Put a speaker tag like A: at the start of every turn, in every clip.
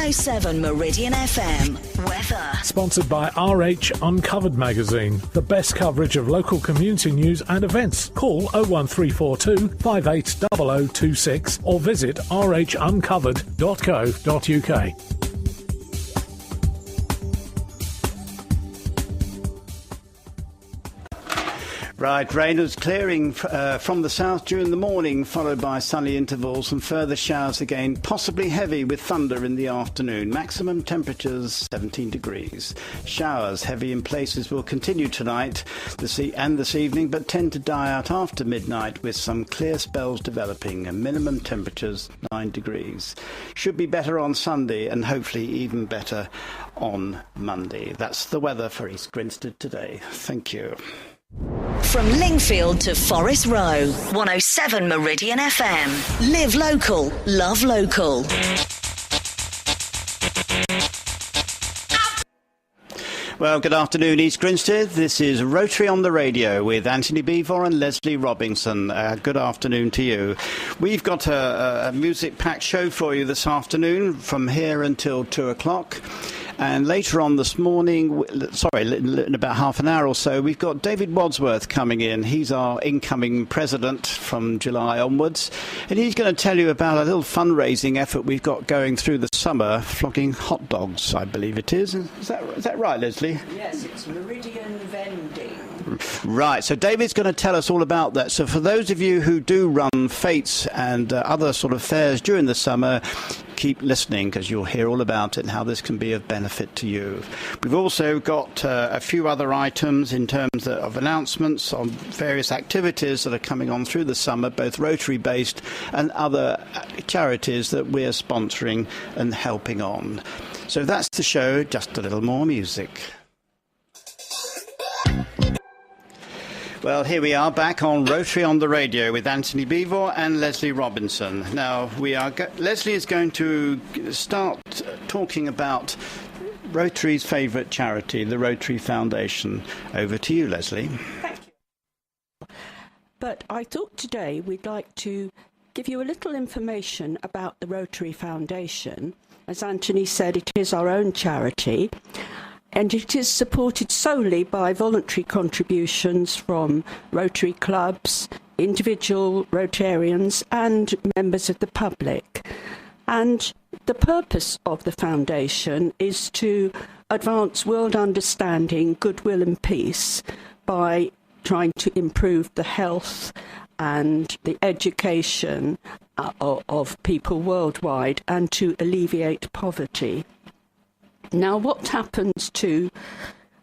A: 107 Meridian FM. Weather.
B: Sponsored by RH Uncovered magazine. The best coverage of local community news and events. Call 01342 580026 or visit rhuncovered.co.uk.
C: Right, rain is clearing from the south during the morning, followed by sunny intervals and further showers again, possibly heavy with thunder in the afternoon. Maximum temperatures 17 degrees. Showers heavy in places will continue tonight and this evening, but tend to die out after midnight with some clear spells developing, and minimum temperatures 9 degrees. Should be better on Sunday and hopefully even better on Monday. That's the weather for East Grinstead today. Thank you.
A: From Lingfield to Forest Row, 107 Meridian FM. Live local, love local.
C: Well, good afternoon, East Grinstead. This is Rotary on the Radio with Anthony Beevor and Leslie Robinson. Good afternoon to you. We've got a music-packed show for you this afternoon from here until 2 o'clock. And later on this morning, in about half an hour or so, we've got David Wadsworth coming in. He's our incoming president from July onwards. And he's going to tell you about a little fundraising effort we've got going through the summer, flogging hot dogs, I believe it is. Is that right, Leslie?
D: Yes, it's Meridian Vending.
C: Right, so David's going to tell us all about that. So for those of you who do run fetes and other sort of fairs during the summer, keep listening because you'll hear all about it and how this can be of benefit to you. We've also got a few other items in terms of announcements on various activities that are coming on through the summer, both Rotary-based and other charities that we're sponsoring and helping on. So that's the show, just a little more music. Well, here we are back on Rotary on the Radio with Anthony Beevor and Leslie Robinson. Now, Leslie is going to start talking about Rotary's favourite charity, the Rotary Foundation. Over to you, Leslie.
D: Thank you. But I thought today we'd like to give you a little information about the Rotary Foundation. As Anthony said, it is our own charity. And it is supported solely by voluntary contributions from Rotary clubs, individual Rotarians and members of the public. And the purpose of the foundation is to advance world understanding, goodwill and peace by trying to improve the health and the education of people worldwide and to alleviate poverty. Now, what happens to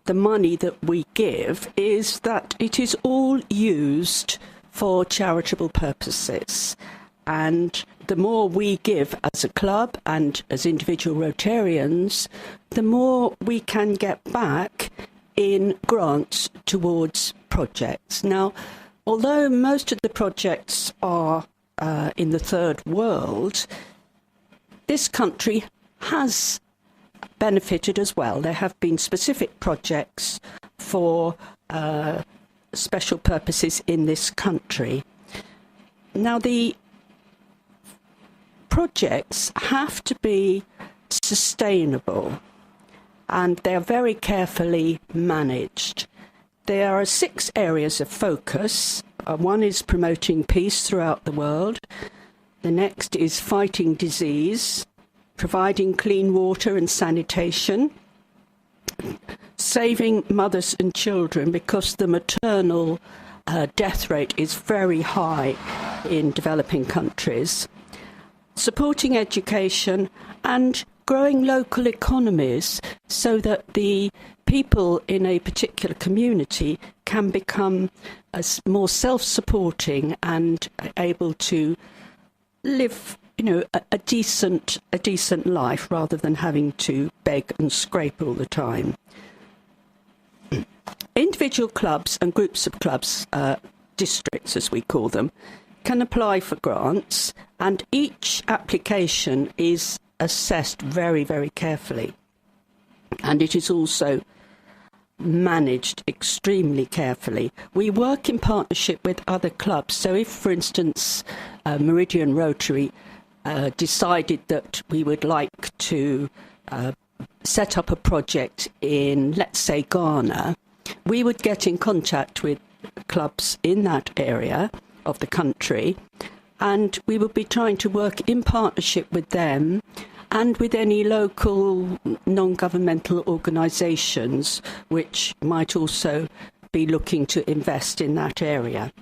D: the money that we give is that it is all used for charitable purposes. And the more we give as a club and as individual Rotarians, the more we can get back in grants towards projects. Now, although most of the projects are in the third world, this country has benefited as well. There have been specific projects for special purposes in this country. Now, the projects have to be sustainable and they are very carefully managed. There are 6 areas of focus. One is promoting peace throughout the world. The next is fighting disease, providing clean water and sanitation, saving mothers and children because the maternal death rate is very high in developing countries, supporting education and growing local economies so that the people in a particular community can become more self-supporting and able to live a decent life rather than having to beg and scrape all the time. Individual clubs and groups of clubs, districts as we call them, can apply for grants, and each application is assessed very, very carefully. And it is also managed extremely carefully. We work in partnership with other clubs. So if, for instance, Meridian Rotary decided that we would like to set up a project in, let's say, Ghana, we would get in contact with clubs in that area of the country, and we would be trying to work in partnership with them and with any local non-governmental organisations which might also be looking to invest in that area.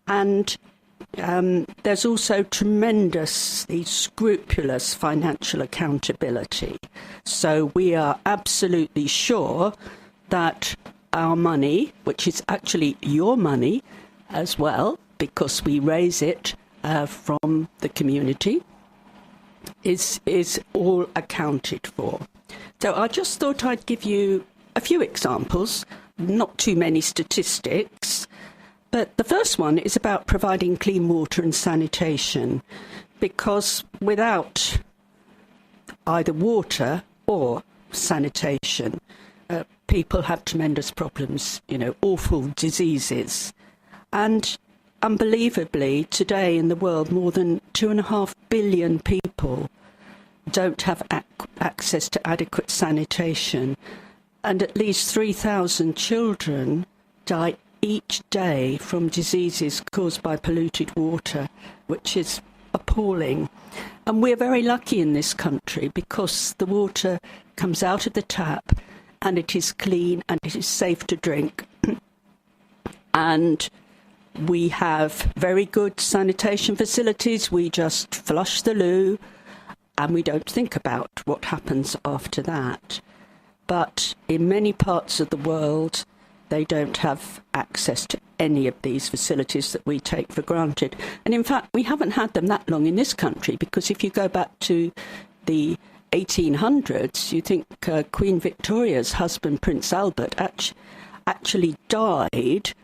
D: And there's also tremendously scrupulous financial accountability. So we are absolutely sure that our money, which is actually your money as well, because we raise it from the community, is all accounted for. So I just thought I'd give you a few examples, not too many statistics, but the first one is about providing clean water and sanitation, because without either water or sanitation, people have tremendous problems, awful diseases. And unbelievably, today in the world, more than 2.5 billion people don't have access to adequate sanitation, and at least 3,000 children die each day from diseases caused by polluted water, which is appalling. And we're very lucky in this country because the water comes out of the tap and it is clean and it is safe to drink. And we have very good sanitation facilities. We just flush the loo and we don't think about what happens after that. But in many parts of the world, they don't have access to any of these facilities that we take for granted. And in fact, we haven't had them that long in this country, because if you go back to the 1800s, you think Queen Victoria's husband, Prince Albert, actually died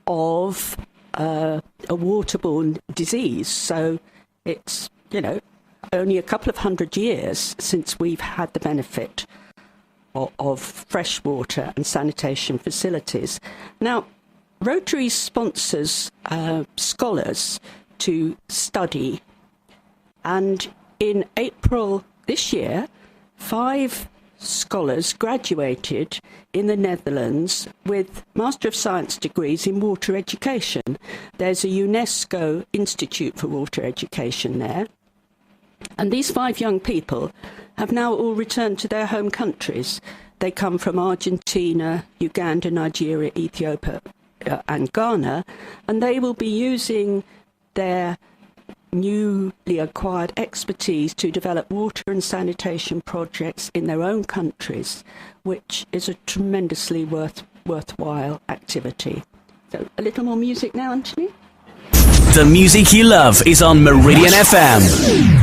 D: of a waterborne disease. So it's, only a couple of hundred years since we've had the benefit of fresh water and sanitation facilities. Now, Rotary sponsors scholars to study, and in April this year, 5 scholars graduated in the Netherlands with Master of Science degrees in water education. There's a UNESCO Institute for Water Education there. And these 5 young people have now all returned to their home countries. They come from Argentina, Uganda, Nigeria, Ethiopia, and Ghana, and they will be using their newly acquired expertise to develop water and sanitation projects in their own countries, which is a tremendously worthwhile activity. So a little more music now, Anthony.
E: The music you love is on Meridian FM.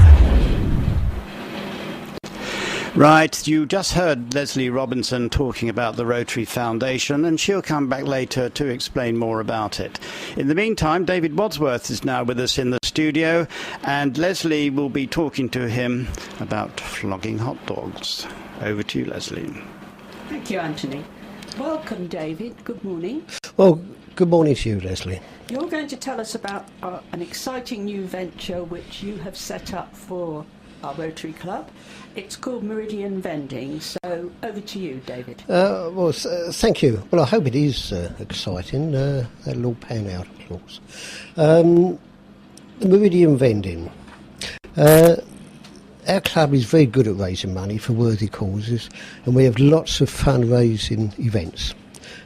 C: Right, you just heard Leslie Robinson talking about the Rotary Foundation, and she'll come back later to explain more about it. In the meantime, David Wadsworth is now with us in the studio, and Leslie will be talking to him about flogging hot dogs. Over to you, Leslie.
D: Thank you, Anthony. Welcome, David. Good morning.
F: Well, good morning to you, Leslie.
D: You're going to tell us about an exciting new venture which you have set up for our Rotary Club. It's called Meridian Vending, so over to you, David.
F: Thank you. Well, I hope it is exciting. That'll all pan out, of course. The Meridian Vending. Our club is very good at raising money for worthy causes, and we have lots of fundraising events.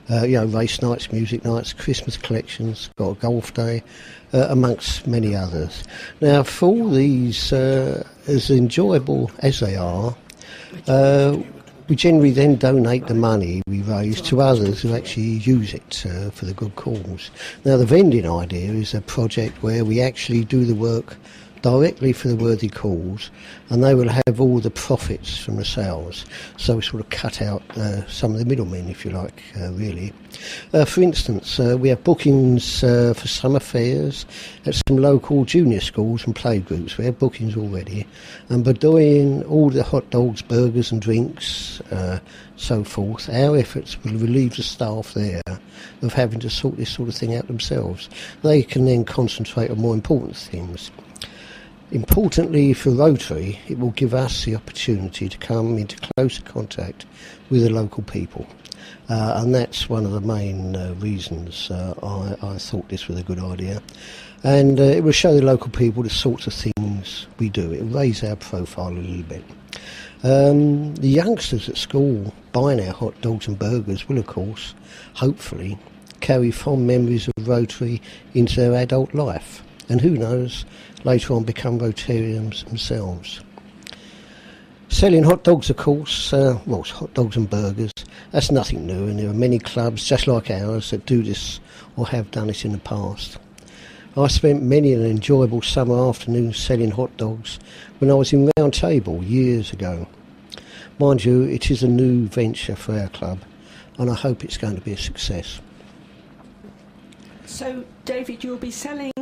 F: Race nights, music nights, Christmas collections, got a golf day, amongst many others. Now, for all these, as enjoyable as they are, we generally then donate the money we raise to others who actually use it for the good cause. Now, the vending idea is a project where we actually do the work directly for the worthy cause, and they will have all the profits from the sales. So we sort of cut out some of the middlemen, if you like, really. For instance, we have bookings for summer fairs at some local junior schools and playgroups. We have bookings already, and by doing all the hot dogs, burgers and drinks, so forth, our efforts will relieve the staff there of having to sort this sort of thing out themselves. They can then concentrate on more important things. Importantly for Rotary, it will give us the opportunity to come into closer contact with the local people. And that's one of the main reasons I thought this was a good idea. And it will show the local people the sorts of things we do. It will raise our profile a little bit. The youngsters at school buying our hot dogs and burgers will, of course, hopefully, carry fond memories of Rotary into their adult life. And who knows, later on become Rotarians themselves. Selling hot dogs, of course, it's hot dogs and burgers, that's nothing new, and there are many clubs just like ours that do this or have done it in the past. I spent many an enjoyable summer afternoon selling hot dogs when I was in Round Table years ago. Mind you, it is a new venture for our club, and I hope it's going to be a success.
D: So, David, you'll be selling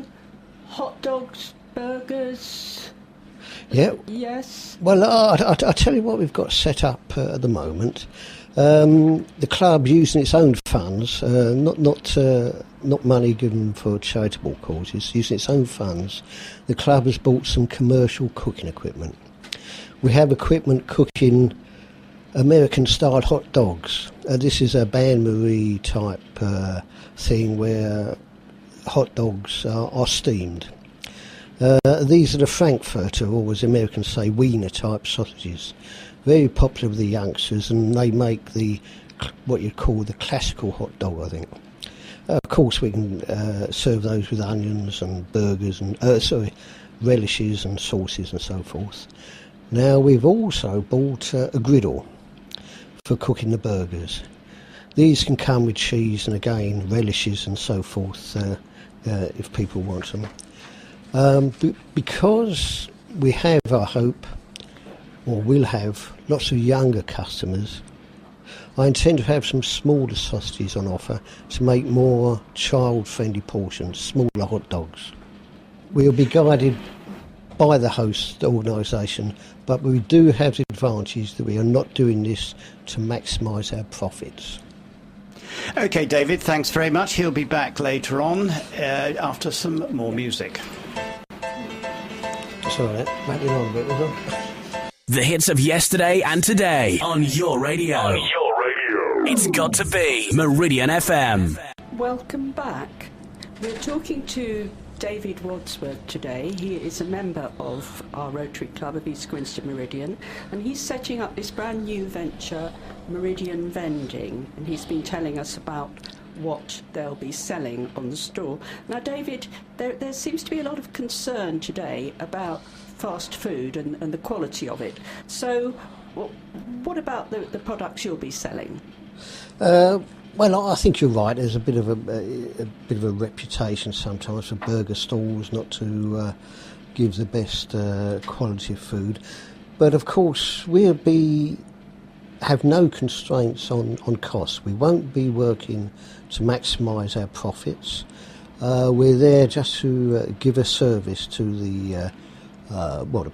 D: hot dogs, burgers?
F: Yeah.
D: Yes.
F: Well, I'll tell you what we've got set up at the moment. The club using its own funds, not money given for charitable causes, using its own funds, the club has bought some commercial cooking equipment. We have equipment cooking American-style hot dogs. This is a bain-marie type thing where hot dogs are steamed. These are the Frankfurter, or as Americans say, Wiener type sausages. Very popular with the youngsters, and they make what you'd call the classical hot dog, I think. Of course, we can serve those with onions and burgers and relishes and sauces and so forth. Now, we've also bought a griddle for cooking the burgers. These can come with cheese and, again, relishes and so forth if people want them. Because we have, I hope, or will have, lots of younger customers, I intend to have some smaller sausages on offer to make more child-friendly portions, smaller hot dogs. We'll be guided by the host organisation, but we do have the advantage that we are not doing this to maximise our profits.
C: OK, David, thanks very much. He'll be back later on after some more music.
F: Sorry, rattling on a bit, was I?
E: The hits of yesterday and today on your radio. It's got to be Meridian FM.
D: Welcome back. We're talking to David Wadsworth today. He is a member of our Rotary Club of East Grinstead Meridian, and he's setting up this brand new venture, Meridian Vending, and he's been telling us about what they'll be selling on the store. Now, David, there seems to be a lot of concern today about fast food and the quality of it. So, what about the products you'll be selling?
F: Well, I think you're right. There's a bit of a reputation sometimes for burger stalls not to give the best quality of food. But of course, we'll have no constraints on costs. We won't be working to maximise our profits. We're there just to give a service to the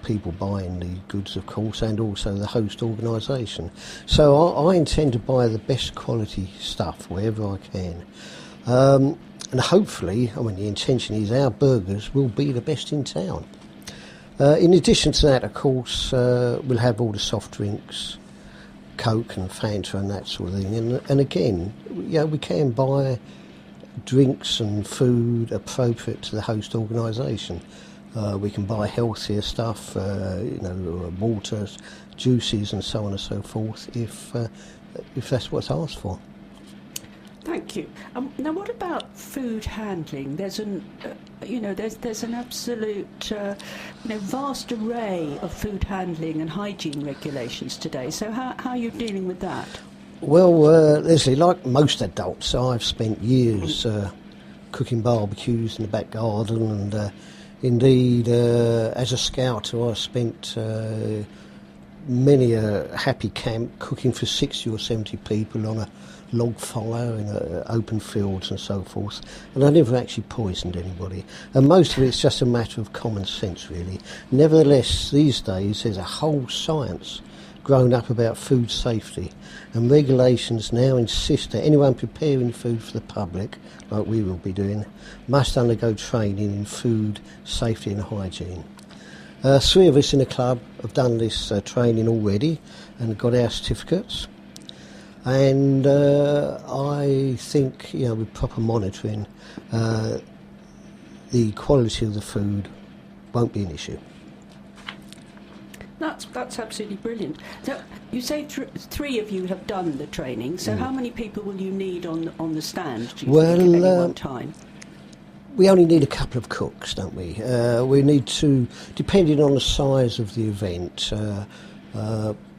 F: people buying the goods, of course, and also the host organisation. So I intend to buy the best quality stuff wherever I can. And hopefully, the intention is our burgers will be the best in town. In addition to that, of course, we'll have all the soft drinks, Coke and Fanta and that sort of thing. And again, we can buy drinks and food appropriate to the host organisation. We can buy healthier stuff, water, juices and so on and so forth, if that's what's asked for.
D: Thank you. Now, what about food handling? There's an absolute, vast array of food handling and hygiene regulations today. So how are you dealing with that?
F: Well, Leslie, like most adults, I've spent years cooking barbecues in the back garden, and indeed, as a scouter, I spent many a happy camp cooking for 60 or 70 people on a log fire in open fields and so forth, and I never actually poisoned anybody, and most of it's just a matter of common sense, really. Nevertheless, these days there's a whole science grown up about food safety, and regulations now insist that anyone preparing food for the public, like we will be doing, must undergo training in food safety and hygiene. 3 of us in the club have done this training already and got our certificates. And I think, with proper monitoring, the quality of the food won't be an issue.
D: That's absolutely brilliant. So you say 3 of you have done the training. So how many people will you need on the stand? Do you think at any one time?
F: We only need a couple of cooks, don't we? We need to, depending on the size of the event,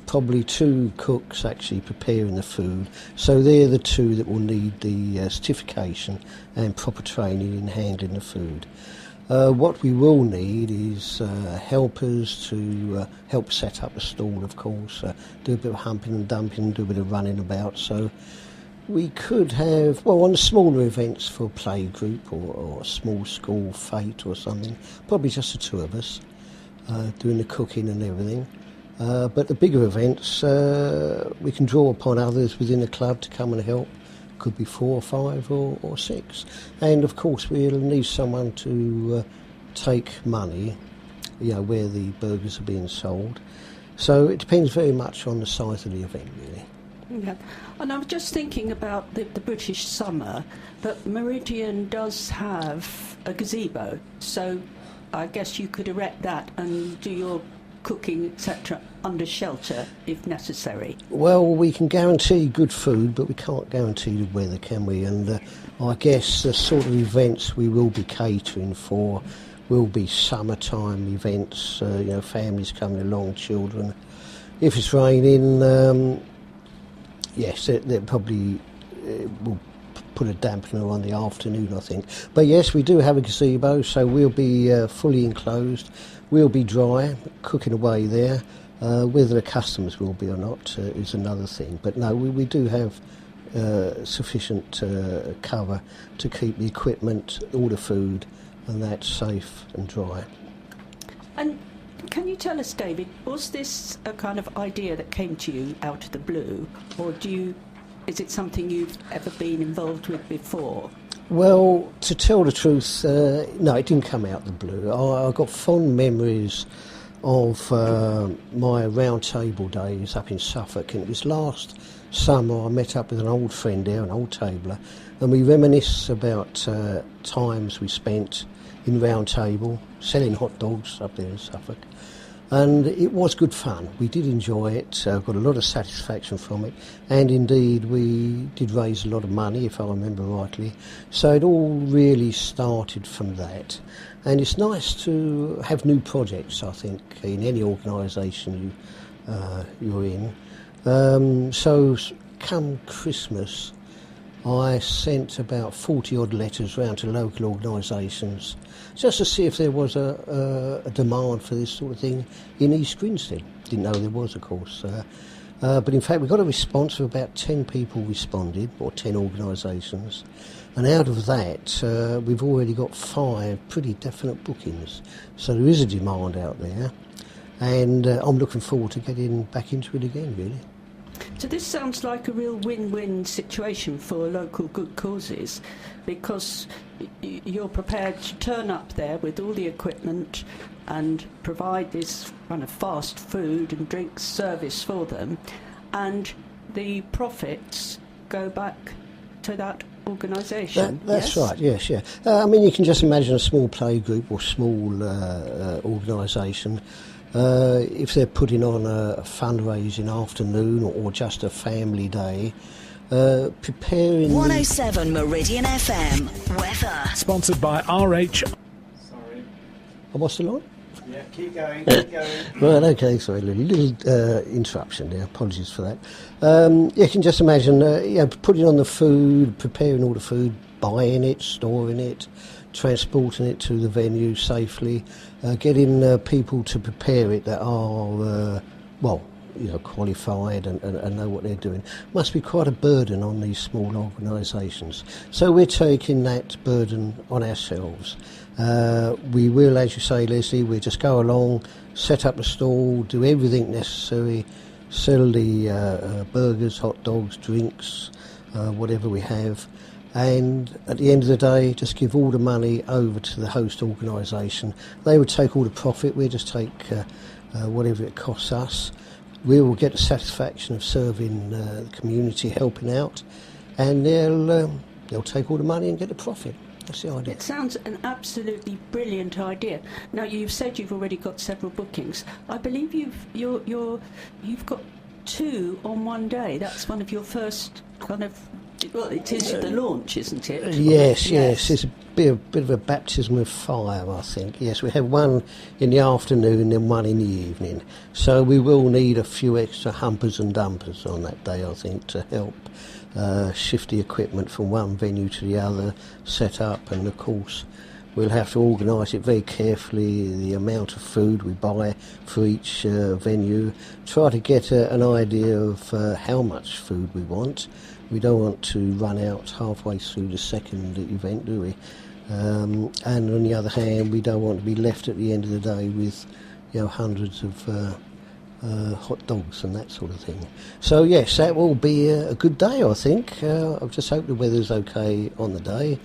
F: probably 2 cooks actually preparing the food. So they're the 2 that will need the certification and proper training in handling the food. What we will need is helpers to help set up the stall, of course, do a bit of humping and dumping, do a bit of running about. So we could have, on the smaller events for a play group or a small school fete or something, probably just the 2 of us doing the cooking and everything. But the bigger events, we can draw upon others within the club to come and help. Could be 4 or 5 or 6. And of course we'll need someone to take money, where the burgers are being sold. So it depends very much on the size of the event, really.
D: Yeah. And I was just thinking about the British summer, but Meridian does have a gazebo, so I guess you could erect that and do your cooking, etc., under shelter if necessary.
F: Well, we can guarantee good food, but we can't guarantee the weather, can we? And I guess the sort of events we will be catering for will be summertime events, families coming along, children. If it's raining, yes, they probably will put a dampener on the afternoon, I think. But yes, we do have a gazebo, so we'll be fully enclosed. We'll be dry, cooking away there. Whether the customers will be or not is another thing. But no, we do have sufficient cover to keep the equipment, all the food, and that safe and dry.
D: And can you tell us, David, was this a kind of idea that came to you out of the blue, or is it something you've ever been involved with before?
F: Well, to tell the truth, no, it didn't come out of the blue. I got fond memories of my round table days up in Suffolk, and it was last summer I met up with an old friend there, an old tabler, and we reminisce about times we spent in round table selling hot dogs up there in Suffolk. And it was good fun. We did enjoy it, got a lot of satisfaction from it, and indeed we did raise a lot of money, if I remember rightly. So it all really started from that. And it's nice to have new projects, I think, in any organisation you're in. So come Christmas, I sent about 40-odd letters round to local organisations just to see if there was a demand for this sort of thing in East Grinstead. Didn't know there was, of course. But in fact, we got a response of about 10 people responded, or 10 organisations. And out of that, we've already got 5 pretty definite bookings. So there is a demand out there. And I'm looking forward to getting back into it again, really.
D: So this sounds like a real win-win situation for local good causes, because you're prepared to turn up there with all the equipment and provide this kind of fast food and drink service for them, and the profits go back to that organisation.
F: That's right, yes, yeah. I mean, you can just imagine a small play group or small organisation. If they're putting on a fundraising afternoon or just a family day, preparing...
A: 107 Meridian FM, weather.
B: Sponsored by RH.
C: Sorry.
F: I lost the line?
C: Yeah, keep going, keep going.
F: Right, okay, sorry, a little interruption there, apologies for that. You can just imagine putting on the food, preparing all the food, buying it, storing it, transporting it to the venue safely, getting people to prepare it that are, qualified and know what they're doing. Must be quite a burden on these small organisations. So we're taking that burden on ourselves. We will, as you say, Leslie, we'll just go along, set up the stall, do everything necessary, sell the burgers, hot dogs, drinks, whatever we have. and at the end of the day, just give all the money over to the host organisation. They would take all the profit. We'll just take whatever it costs us. We will get the satisfaction of serving the community, helping out, and they'll take all the money and get the profit. That's the idea.
D: It sounds an absolutely brilliant idea. Now, you've said you've already got several bookings. I believe you've got 2 on one day. That's one of your first kind of... Well, it is the launch, isn't it?
F: Yes. It's a bit of a baptism of fire, I think. Yes, we have one in the afternoon and then one in the evening. So we will need a few extra humpers and dumpers on that day, I think, to help shift the equipment from one venue to the other, set up, and of course we'll have to organise it very carefully, the amount of food we buy for each venue, try to get an idea of how much food we want. We don't want to run out halfway through the second event, do we? And on the other hand, we don't want to be left at the end of the day with hundreds of hot dogs and that sort of thing. So yes, that will be a good day, I think. I just hope the weather's okay on the day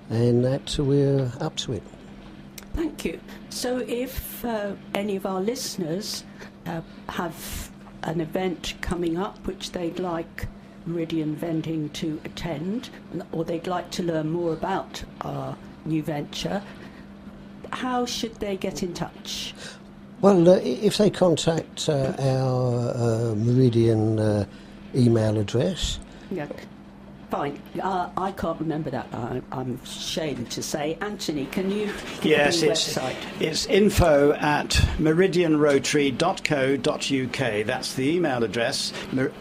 F: and that we're up to it.
D: Thank you. So if any of our listeners have an event coming up which they'd like Meridian Vending to attend, or they'd like to learn more about our new venture, how should they get in touch?
F: Well, if they contact our Meridian email address.
D: Yeah. Fine. I can't remember that. I'm ashamed to say. Anthony, can you give the website?
C: It's info@meridianrotary.co.uk. That's the email address,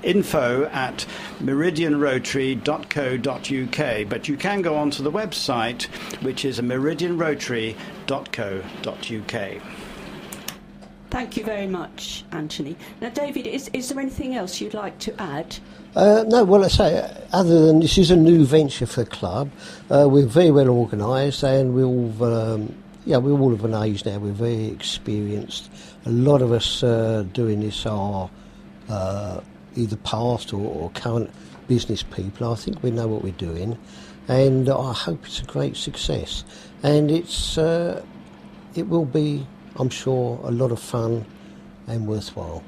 C: info@meridianrotary.co.uk. But you can go onto the website, which is meridianrotary.co.uk.
D: Thank you very much, Anthony. Now, David, is there anything else you'd like to add?
F: No, well, I say, other than this is a new venture for the club, we're very well organised and we're all of an age now, we're very experienced. A lot of us doing this are either past or current business people. I think we know what we're doing and I hope it's a great success. And it will be, I'm sure, a lot of fun and worthwhile.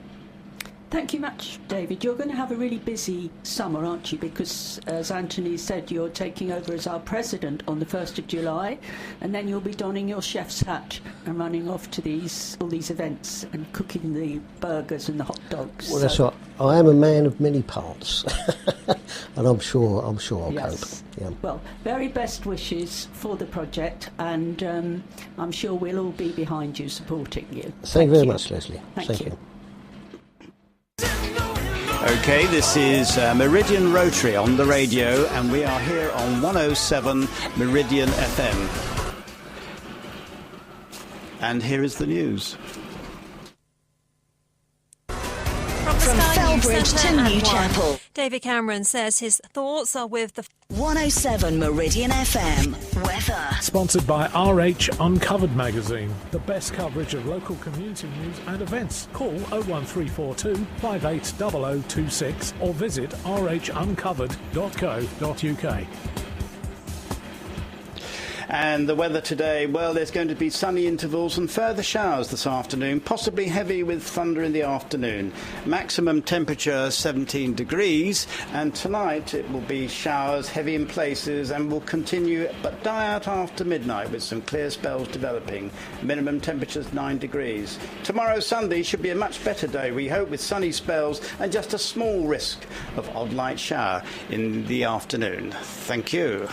D: Thank you much, David. You're going to have a really busy summer, aren't you? Because, as Anthony said, you're taking over as our president on the 1st of July, and then you'll be donning your chef's hat and running off to all these events and cooking the burgers and the hot dogs.
F: Well, that's right. I am a man of many parts, and I'm sure I'll
D: yes.
F: cope. Yeah.
D: Well, very best wishes for the project, and I'm sure we'll all be behind you, supporting you.
F: Thank you very much, Leslie.
D: Thank you.
C: Okay, this is Meridian Rotary on the radio, and we are here on 107 Meridian FM. And here is the news.
A: From Felbridge to Newchapel,
G: David Cameron says his thoughts are with the
A: 107 Meridian FM. Weather.
B: Sponsored by RH Uncovered magazine. The best coverage of local community news and events. Call 01342 580026 or visit rhuncovered.co.uk.
C: And the weather today, well, there's going to be sunny intervals and further showers this afternoon, possibly heavy with thunder in the afternoon. Maximum temperature 17 degrees, and tonight it will be showers, heavy in places, and will continue but die out after midnight with some clear spells developing. Minimum temperatures 9 degrees. Tomorrow, Sunday, should be a much better day, we hope, with sunny spells and just a small risk of odd light shower in the afternoon. Thank you.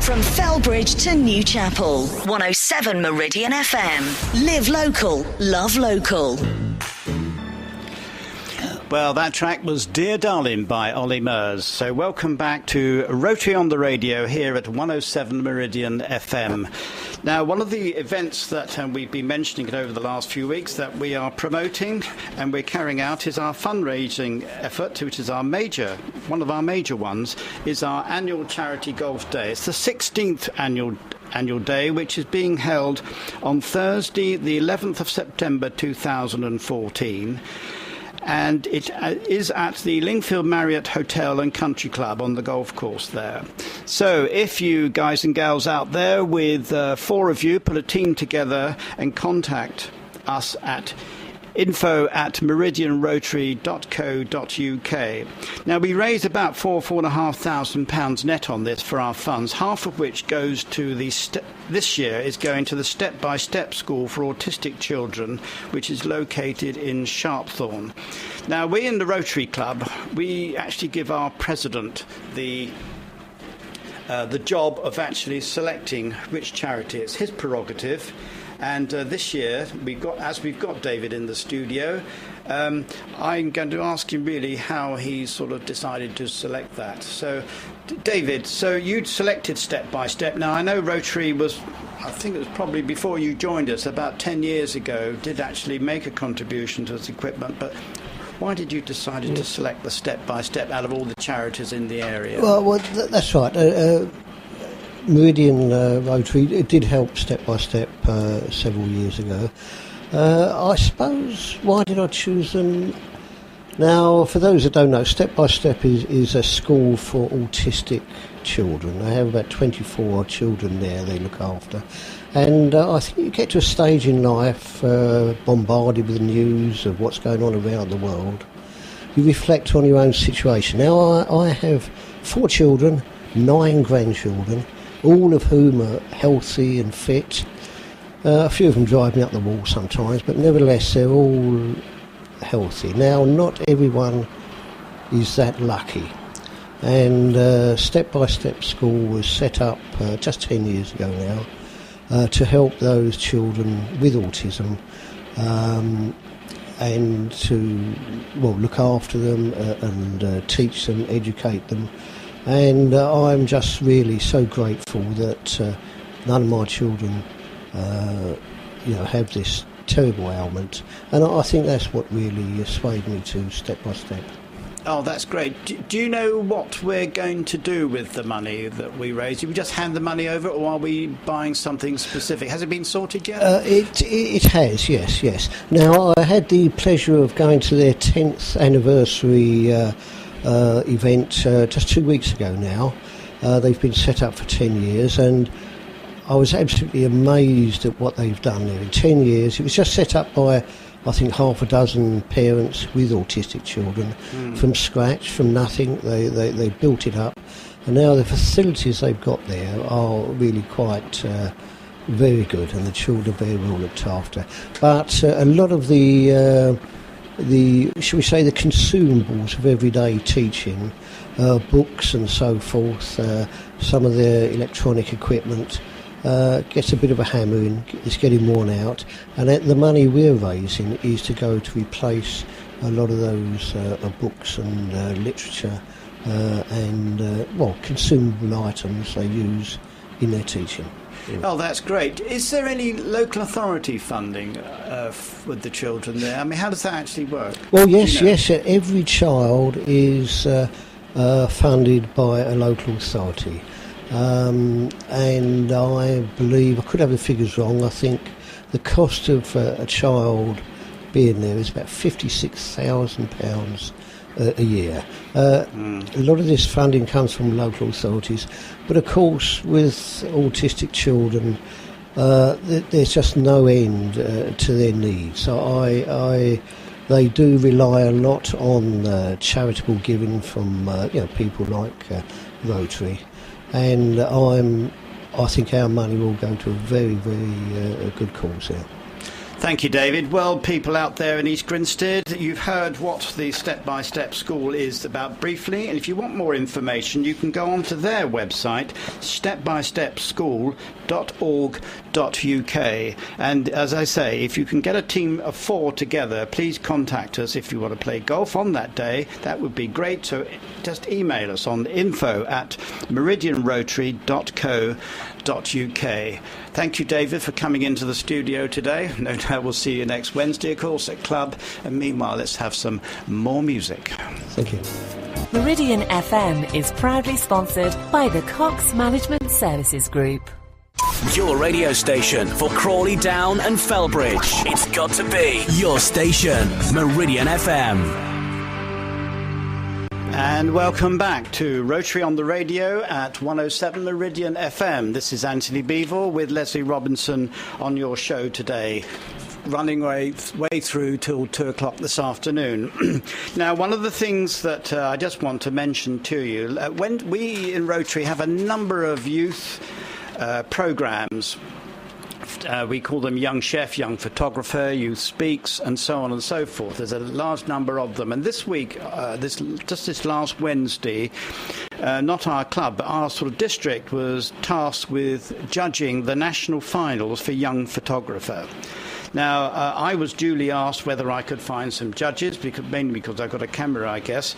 A: From Felbridge to Newchapel, 107 Meridian FM. Live local, love local.
C: Well, that track was Dear Darling by Ollie Murs. So welcome back to Rotary on the Radio here at 107 Meridian FM. Now, one of the events that we've been mentioning over the last few weeks that we are promoting and we're carrying out is our fundraising effort, which is one of our major ones, is our annual charity golf day. It's the 16th annual day, which is being held on Thursday, the 11th of September 2014. and it is at the Lingfield Marriott Hotel and Country Club on the golf course there. So if you guys and gals out there with 4 of you, put a team together and contact us at info@meridianrotary.co.uk. Now, we raised about £4,500 net on this for our funds, half of which goes to this year is going to the Step by Step School for Autistic Children, which is located in Sharpthorne. Now, we in the Rotary Club, we actually give our president the job of actually selecting which charity. It's his prerogative. And this year, we've got David in the studio, I'm going to ask him really how he sort of decided to select that. So, David, so you'd selected Step by Step. Now, I know Rotary was, I think it was probably before you joined us, about 10 years ago, did actually make a contribution to this equipment, but why did you decide to select the Step by Step out of all the charities in the area?
F: Well, that's right. Meridian Rotary did help Step by Step several years ago. I suppose, why did I choose them? Now, for those that don't know, Step by Step is a school for autistic children. They have about 24 children there they look after. And I think you get to a stage in life, bombarded with the news of what's going on around the world. You reflect on your own situation. Now, I have 4 children, 9 grandchildren, all of whom are healthy and fit. A few of them drive me up the wall sometimes, but nevertheless they're all healthy. Now, not everyone is that lucky. And Step by Step School was set up just 10 years ago now to help those children with autism and to look after them and teach them, educate them. And I'm just really so grateful that none of my children, have this terrible ailment. And I think that's what really swayed me to Step by Step.
C: Oh, that's great. Do you know what we're going to do with the money that we raise? Do we just hand the money over, or are we buying something specific? Has it been sorted yet?
F: It has, yes. Now, I had the pleasure of going to their 10th anniversary event just 2 weeks ago now. They've been set up for 10 years, and I was absolutely amazed at what they've done there in 10 years. It was just set up by, I think, half a dozen parents with autistic children from scratch, from nothing. They built it up, and now the facilities they've got there are really quite very good, and the children are very well looked after. But a lot of the shall we say, the consumables of everyday teaching, books and so forth, some of their electronic equipment gets a bit of a hammering, it's getting worn out, and the money we're raising is to go to replace a lot of those books and literature and consumable items they use in their teaching.
C: Oh, that's great. Is there any local authority funding with the children there? I mean, how does that actually work?
F: Well, yes. Every child is funded by a local authority. And I believe, I could have the figures wrong, I think the cost of a child being there is about £56,000 a year. A lot of this funding comes from local authorities, but of course with autistic children there's just no end to their needs. So they do rely a lot on charitable giving from people like Rotary, and I think our money will go to a very, very good cause there.
C: Thank you, David. Well, people out there in East Grinstead, you've heard what the Step by Step School is about briefly, and if you want more information, you can go on to their website, stepbystepschool.org.uk. And as I say, if you can get a team of 4 together, please contact us if you want to play golf on that day. That would be great. So just email us on info@meridianrotary.co.uk. Thank you, David, for coming into the studio today. No doubt we'll see you next Wednesday, of course, at Club. And meanwhile, let's have some more music.
F: Thank you.
H: Meridian FM is proudly sponsored by the Cox Management Services Group.
E: Your radio station for Crawley Down and Felbridge. It's got to be your station, Meridian FM.
C: And welcome back to Rotary on the Radio at 107 Meridian FM. This is Anthony Beevor with Leslie Robinson on your show today, running way through till 2 o'clock this afternoon. Now, one of the things that I just want to mention to you, when we in Rotary have a number of youth programs. We call them Young Chef, Young Photographer, Youth Speaks, and so on and so forth. There's a large number of them. And this week, this last Wednesday, not our club, but our sort of district was tasked with judging the national finals for Young Photographer. Now, I was duly asked whether I could find some judges, mainly because I've got a camera, I guess.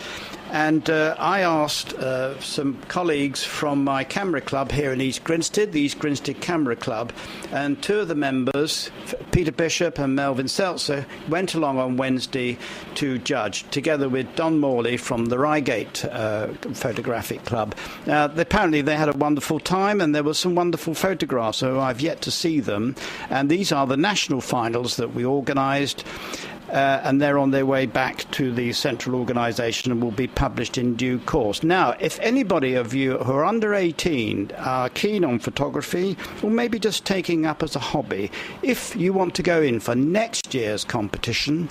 C: And I asked some colleagues from my camera club here in East Grinstead, the East Grinstead Camera Club, and two of the members, Peter Bishop and Melvin Seltzer, went along on Wednesday to judge, together with Don Morley from the Reigate Photographic Club. Now, apparently they had a wonderful time, and there were some wonderful photographs, so I've yet to see them. And these are the national finals that we organised. And they're on their way back to the central organisation and will be published in due course. Now, if anybody of you who are under 18 are keen on photography, or maybe just taking up as a hobby, if you want to go in for next year's competition,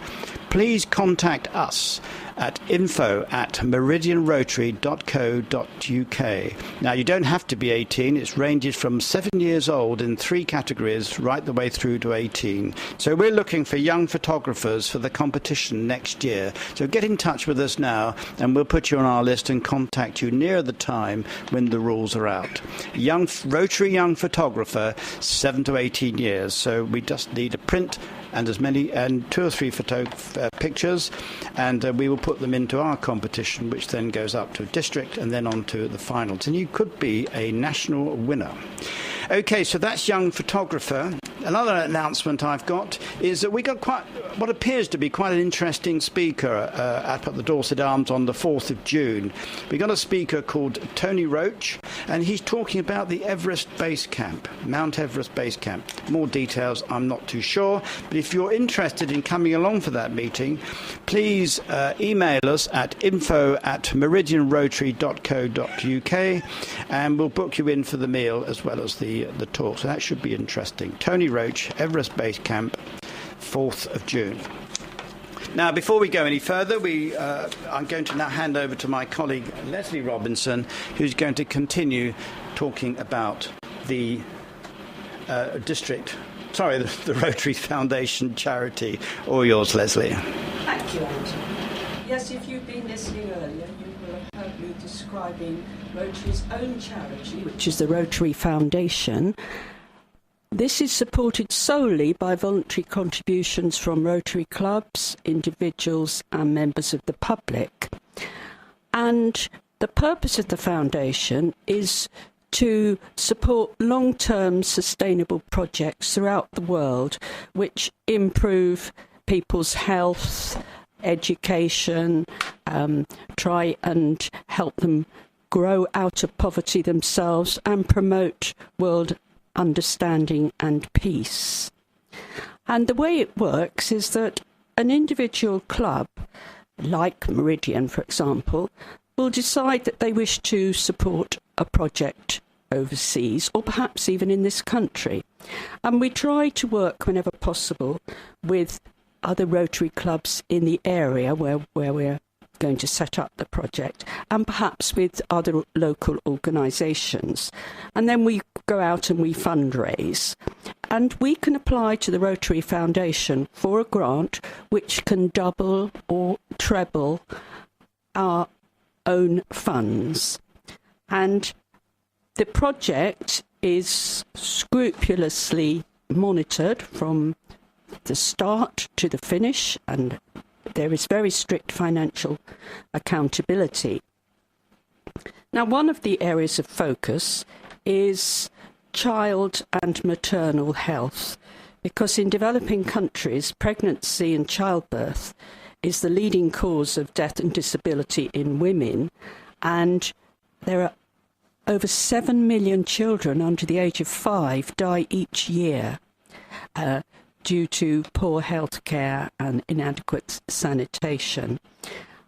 C: please contact us at info@meridianrotary.co.uk. Now, you don't have to be 18. It ranges from 7 years old in 3 categories right the way through to 18. So we're looking for young photographers for the competition next year. So get in touch with us now, and we'll put you on our list and contact you near the time when the rules are out. Rotary young photographer, 7 to 18 years. So we just need a print and 2 or 3 pictures, and we will put them into our competition, which then goes up to a district and then on to the finals. And you could be a national winner. Okay, so that's young photographer. Another announcement I've got is that we got what appears to be quite an interesting speaker up at the Dorset Arms on the 4th of June. We got a speaker called Tony Roach, and he's talking about the Everest Base Camp, Mount Everest Base Camp. More details, I'm not too sure, but if you're interested in coming along for that meeting, please email us at info@meridianrotary.co.uk, and we'll book you in for the meal as well as the talk. So that should be interesting. Tony Roach, Everest Base Camp, 4th of June. Now, before we go any further, I'm going to now hand over to my colleague Leslie Robinson, who's going to continue talking about the the Rotary Foundation charity. All yours, Leslie.
D: Thank you, Anthony. Yes, if you've been listening earlier, you will have heard me describing Rotary's own charity, which is the Rotary Foundation. This is supported solely by voluntary contributions from Rotary clubs, individuals and members of the public. And the purpose of the foundation is to support long-term sustainable projects throughout the world which improve people's health, education, try and help them grow out of poverty themselves and promote world understanding and peace. And the way it works is that an individual club, like Meridian, for example, will decide that they wish to support a project overseas or perhaps even in this country. And we try to work whenever possible with other Rotary clubs in the area where we're going to set up the project, and perhaps with other local organisations. And then we go out and we fundraise. And we can apply to the Rotary Foundation for a grant which can double or treble our own funds. And the project is scrupulously monitored from the start to the finish, and there is very strict financial accountability. Now, one of the areas of focus is child and maternal health, because in developing countries, pregnancy and childbirth is the leading cause of death and disability in women, and there are over 7 million children under the age of 5 die each year due to poor health care and inadequate sanitation.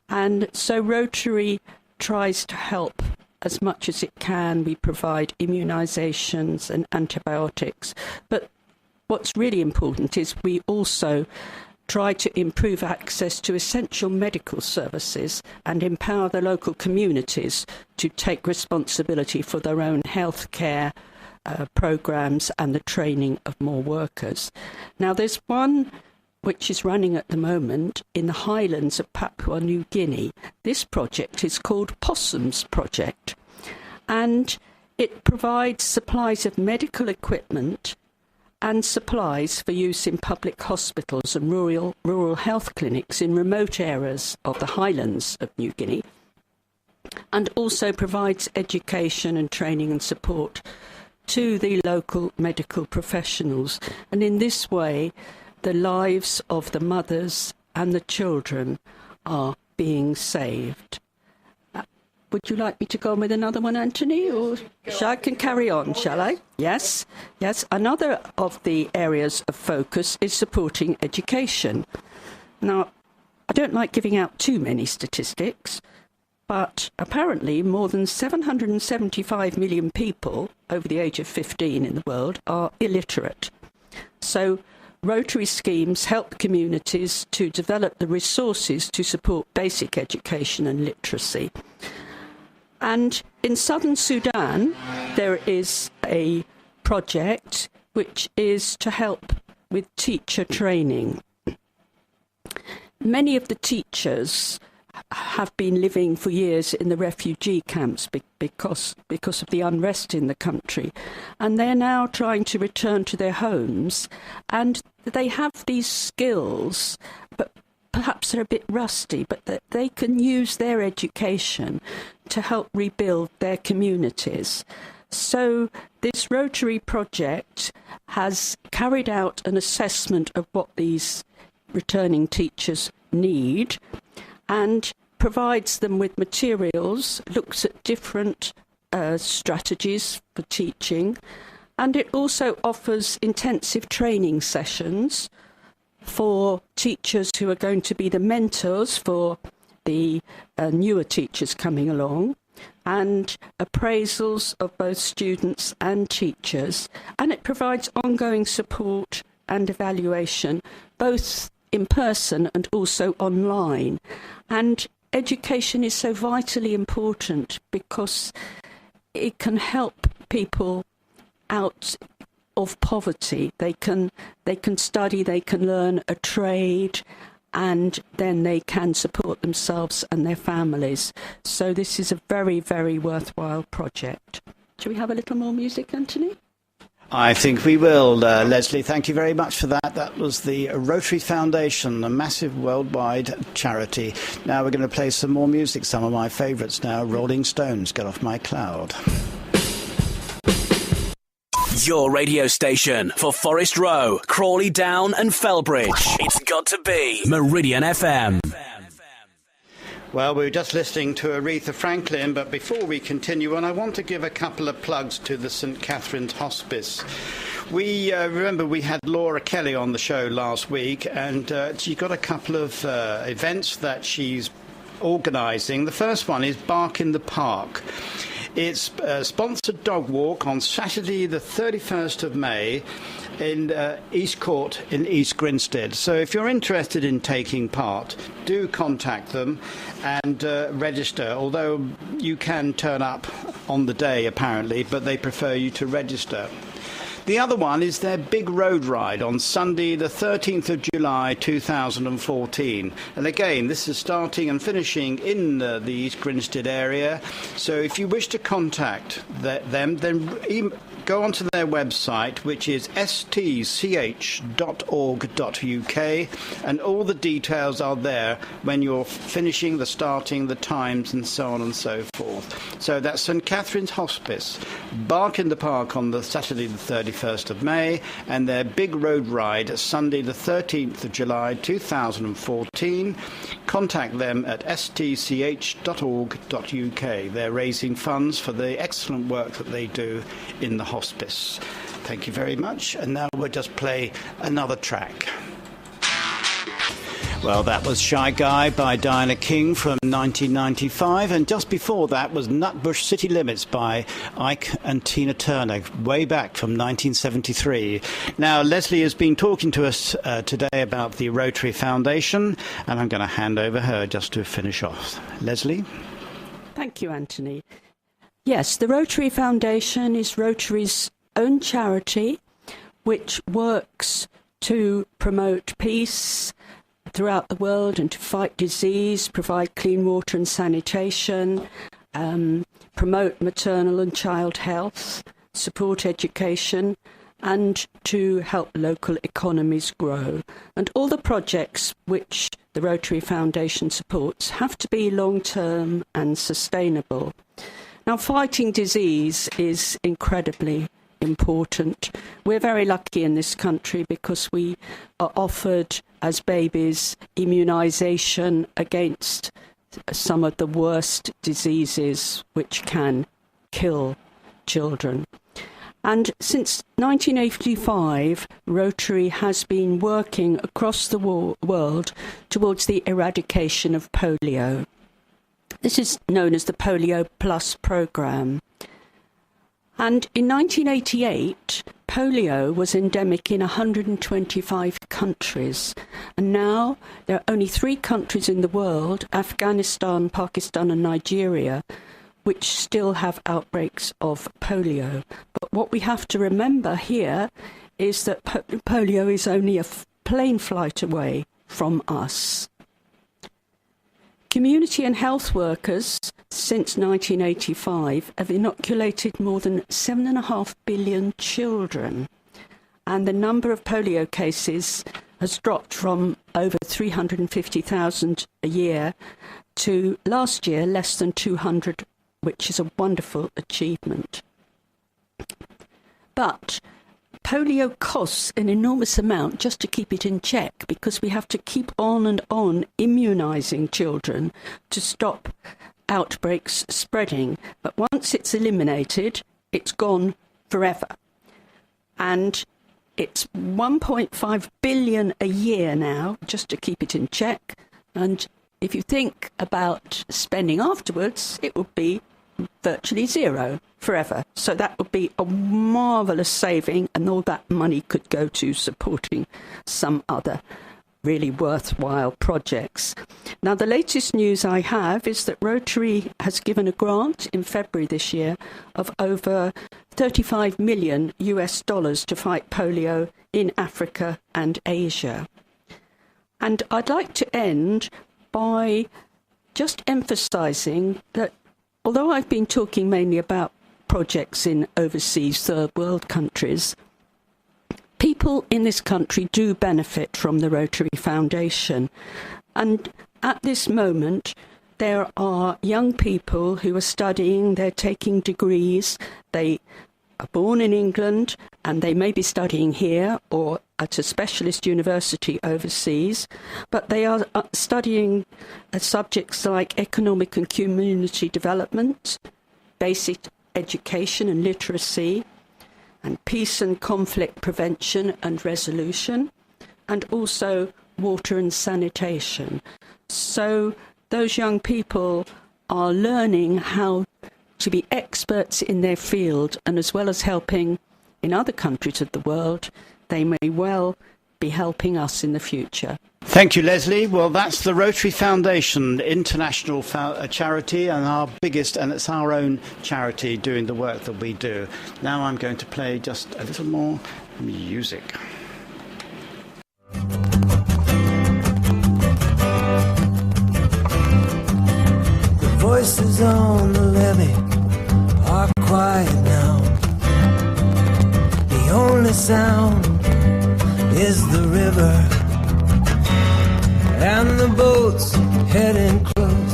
D: And so Rotary tries to help as much as it can. We provide immunisations and antibiotics. But what's really important is we also try to improve access to essential medical services and empower the local communities to take responsibility for their own health care programmes and the training of more workers. Now, there's one which is running at the moment in the highlands of Papua New Guinea. This project is called Possums Project, and it provides supplies of medical equipment and supplies for use in public hospitals and rural health clinics in remote areas of the highlands of New Guinea, and also provides education and training and support to the local medical professionals. And in this way, the lives of the mothers and the children are being saved. Would you like me to go on with another one, Anthony? Or I can carry on, shall I? Yes. Another of the areas of focus is supporting education. Now, I don't like giving out too many statistics, but apparently more than 775 million people over the age of 15 in the world are illiterate. So Rotary schemes help communities to develop the resources to support basic education and literacy. And in southern Sudan, there is a project which is to help with teacher training. Many of the teachers have been living for years in the refugee camps because of the unrest in the country, and they're now trying to return to their homes, and they have these skills, but perhaps they're a bit rusty, but that they can use their education to help rebuild their communities. So this Rotary project has carried out an assessment of what these returning teachers need and provides them with materials, looks at different strategies for teaching, and it also offers intensive training sessions for teachers who are going to be the mentors for the newer teachers coming along, and appraisals of both students and teachers, and it provides ongoing support and evaluation, both in person and also online. And education is so vitally important because it can help people out of poverty. They can study, they can learn a trade, and then they can support themselves and their families. So this is a very, very worthwhile project. Shall we have a little more music, Anthony?
C: I think we will. Leslie, thank you very much for that. That was the Rotary Foundation, a massive worldwide charity. Now we're going to play some more music, some of my favourites now. Rolling Stones, Get Off My Cloud.
E: Your radio station for Forest Row, Crawley Down and Felbridge. It's got to be Meridian FM.
C: Well, we were just listening to Aretha Franklin, but before we continue on, I want to give a couple of plugs to the St Catherine's Hospice. We remember we had Laura Kelly on the show last week, and she got a couple of events that she's organising. The first one is Bark in the Park. It's a sponsored dog walk on Saturday the 31st of May in East Court in East Grinstead. So if you're interested in taking part, do contact them and register, although you can turn up on the day apparently, but they prefer you to register. The other one is their big road ride on Sunday the 13th of July 2014. And again, this is starting and finishing in the East Grinstead area. So if you wish to contact them, then go onto their website, which is stch.org.uk, and all the details are there when you're finishing, the starting, the times, and so on and so forth. So that's St Catherine's Hospice, Bark in the Park on the Saturday the 31st of May, and their big road ride Sunday the 13th of July 2014. Contact them at stch.org.uk. They're raising funds for the excellent work that they do in the hospice. Thank you very much. And now we'll just play another track. Well, that was Shy Guy by Diana King from 1995, and just before that was Nutbush City Limits by Ike and Tina Turner, way back from 1973. Now, Leslie has been talking to us today about the Rotary Foundation, and I'm going to hand over her just to finish off. Leslie?
D: Thank you, Anthony. Yes, the Rotary Foundation is Rotary's own charity, which works to promote peace throughout the world and to fight disease, provide clean water and sanitation, promote maternal and child health, support education, and to help local economies grow. And all the projects which the Rotary Foundation supports have to be long-term and sustainable. Now, fighting disease is incredibly important. We're very lucky in this country because we are offered as babies immunisation against some of the worst diseases which can kill children. And since 1985, Rotary has been working across the world towards the eradication of polio. This is known as the Polio Plus programme. And in 1988, polio was endemic in 125 countries. And now there are only 3 countries in the world, Afghanistan, Pakistan and Nigeria, which still have outbreaks of polio. But what we have to remember here is that polio is only a plane flight away from us. Community and health workers since 1985 have inoculated more than 7.5 billion children, and the number of polio cases has dropped from over 350,000 a year to last year less than 200, which is a wonderful achievement. But polio costs an enormous amount just to keep it in check, because we have to keep on and on immunising children to stop outbreaks spreading. But once it's eliminated, it's gone forever. And it's 1.5 billion a year now just to keep it in check. And if you think about spending afterwards, it would be virtually zero forever. So that would be a marvellous saving, and all that money could go to supporting some other really worthwhile projects. Now, the latest news I have is that Rotary has given a grant in February this year of over $35 million to fight polio in Africa and Asia. And I'd like to end by just emphasising that although I've been talking mainly about projects in overseas third world countries, people in this country do benefit from the Rotary Foundation. And at this moment, there are young people who are studying, they're taking degrees, they are born in England and they may be studying here or at a specialist university overseas, but they are studying subjects like economic and community development, basic education and literacy, and peace and conflict prevention and resolution, and also water and sanitation. So those young people are learning how to be experts in their field, and as well as helping in other countries of the world, they may well be helping us in the future.
C: Thank you, Leslie. Well, that's the Rotary Foundation, international charity, and our biggest, and it's our own charity doing the work that we do. Now I'm going to play just a little more music.
H: The voices on the levee are quiet now.
I: sound is the river, and the boats heading close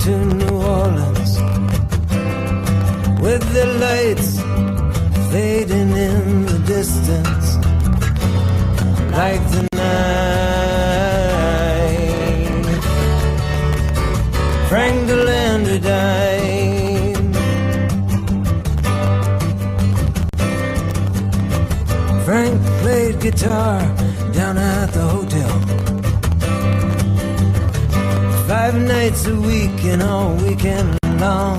I: to New Orleans, with their lights fading in the distance like the night. Frank DeLandre died. Frank played guitar down at the hotel 5 nights a week and all weekend long.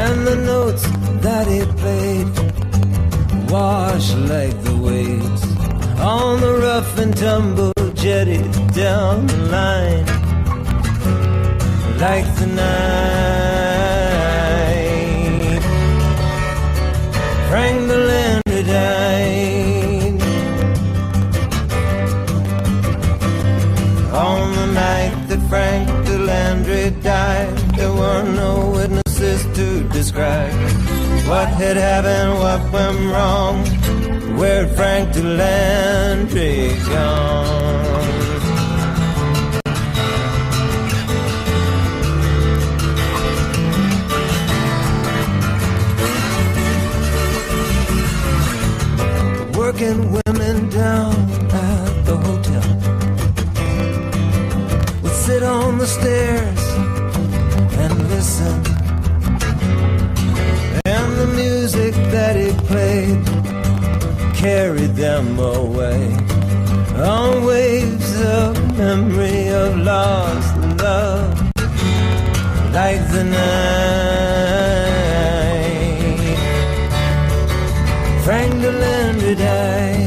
I: And the notes that he played washed like the waves on the rough and tumble jetty down the line, like the night Frank DeLandre died. On the night that Frank DeLandre died, there were no witnesses to describe what had happened, what went wrong, where'd Frank DeLandre gone? Working women down at the hotel would sit on the stairs and listen, and the music that he played carried them away on waves of memory of lost love, like the night Frank DeLandre died.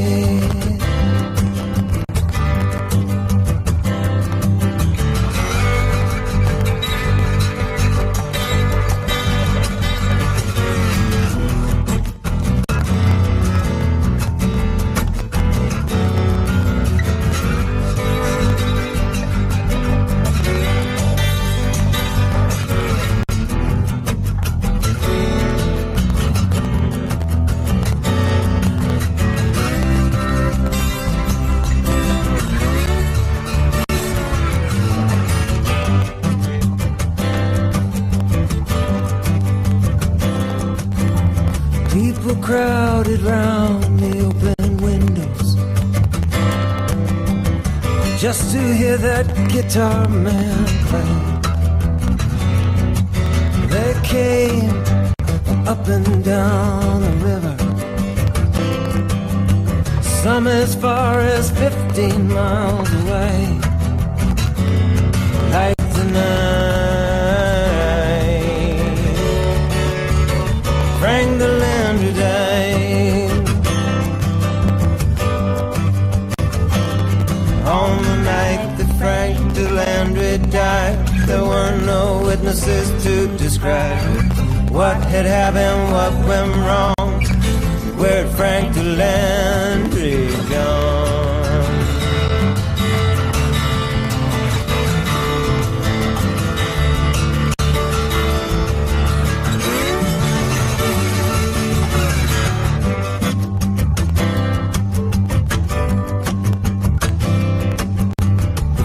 I: People crowded round the open windows just to hear that guitar man play. They came up and down the river, some as far as 15 miles away, like the night Frank DeLandre died. On the night that Frank DeLandre died, there were no witnesses to describe what had happened, what went wrong, where'd Frank DeLandre gone?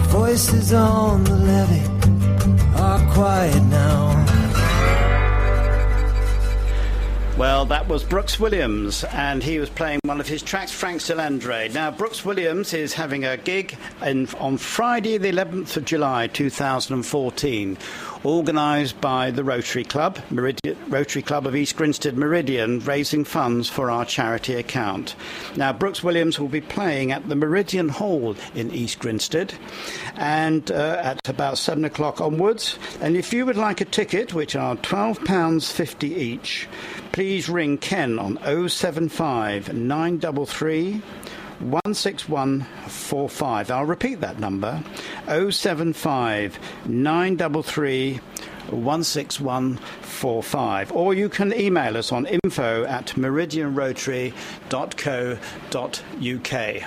I: Voices on the levee are quiet now.
C: Well, that was Brooks Williams, and he was playing one of his tracks, Frank DeLandre. Now, Brooks Williams is having a gig on Friday, the 11th of July, 2014, organised by the Rotary Club, Rotary Club of East Grinstead Meridian, raising funds for our charity account. Now, Brooks Williams will be playing at the Meridian Hall in East Grinstead, and at about 7 o'clock onwards. And if you would like a ticket, which are £12.50 each, please ring Ken on 075 933 16145. I'll repeat that number, 075 933 16145. Or you can email us on info@meridianrotary.co.uk.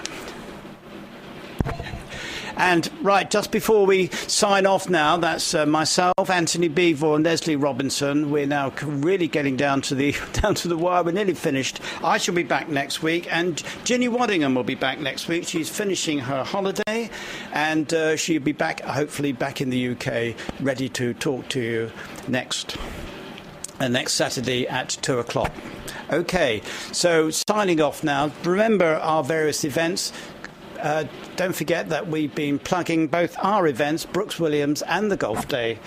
C: And right, just before we sign off now, that's myself, Anthony Beevor, and Leslie Robinson. We're now really getting down to the wire. We're nearly finished. I shall be back next week, and Ginny Waddingham will be back next week. She's finishing her holiday, and she'll be back, hopefully back in the UK, ready to talk to you next Saturday at 2 o'clock. Okay, so signing off now. Remember our various events. Don't forget that we've been plugging both our events, Brooks Williams and the Golf Day,